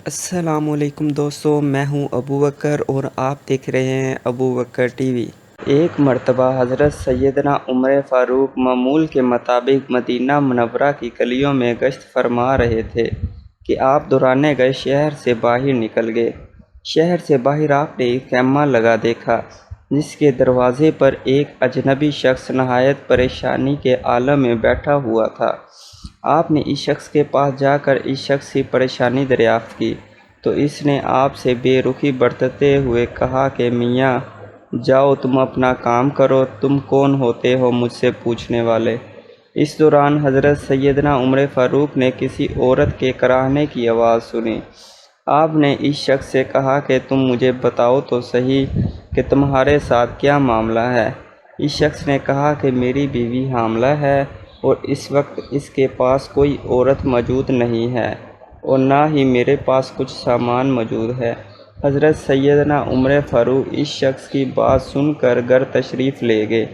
السلام علیکم دوستو، میں ہوں ابو بکر اور آپ دیکھ رہے ہیں ابو بکر ٹی وی۔ ایک مرتبہ حضرت سیدنا عمر فاروق معمول کے مطابق مدینہ منورہ کی گلیوں میں گشت فرما رہے تھے کہ آپ دوران گشت شہر سے باہر نکل گئے۔ شہر سے باہر آپ نے ایک خیمہ لگا دیکھا جس کے دروازے پر ایک اجنبی شخص نہایت پریشانی کے عالم میں بیٹھا ہوا تھا۔ آپ نے اس شخص کے پاس جا کر اس شخص کی پریشانی دریافت کی تو اس نے آپ سے بے رخی برتتے ہوئے کہا کہ میاں جاؤ، تم اپنا کام کرو، تم کون ہوتے ہو مجھ سے پوچھنے والے۔ اس دوران حضرت سیدنا عمر فاروق نے کسی عورت کے کراہنے کی آواز سنی۔ آپ نے اس شخص سے کہا کہ تم مجھے بتاؤ تو صحیح کہ تمہارے ساتھ کیا معاملہ ہے۔ اس شخص نے کہا کہ میری بیوی حاملہ ہے اور اس وقت اس کے پاس کوئی عورت موجود نہیں ہے اور نہ ہی میرے پاس کچھ سامان موجود ہے۔ حضرت سیدنا عمر فاروق اس شخص کی بات سن کر گھر تشریف لے گئے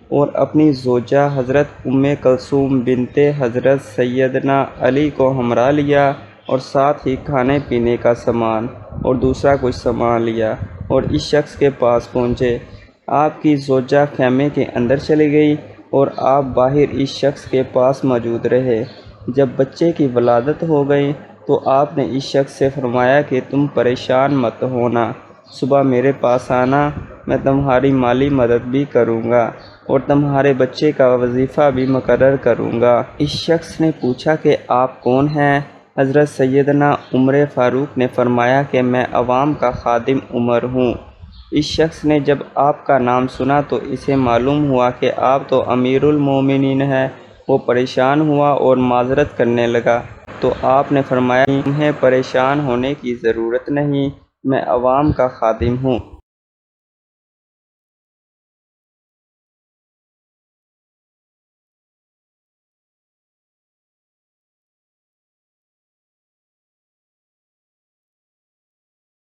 اور اپنی زوجہ حضرت ام کلثوم بنت حضرت سیدنا علی کو ہمراہ لیا اور ساتھ ہی کھانے پینے کا سامان اور دوسرا کچھ سامان لیا اور اس شخص کے پاس پہنچے۔ آپ کی زوجہ خیمے کے اندر چلی گئی اور آپ باہر اس شخص کے پاس موجود رہے۔ جب بچے کی ولادت ہو گئی تو آپ نے اس شخص سے فرمایا کہ تم پریشان مت ہونا، صبح میرے پاس آنا، میں تمہاری مالی مدد بھی کروں گا اور تمہارے بچے کا وظیفہ بھی مقرر کروں گا۔ اس شخص نے پوچھا کہ آپ کون ہیں؟ حضرت سیدنا عمر فاروق نے فرمایا کہ میں عوام کا خادم عمر ہوں۔ اس شخص نے جب آپ کا نام سنا تو اسے معلوم ہوا کہ آپ تو امیر المومنین ہیں۔ وہ پریشان ہوا اور معذرت کرنے لگا تو آپ نے فرمایا تمہیں پریشان ہونے کی ضرورت نہیں، میں عوام کا خادم ہوں۔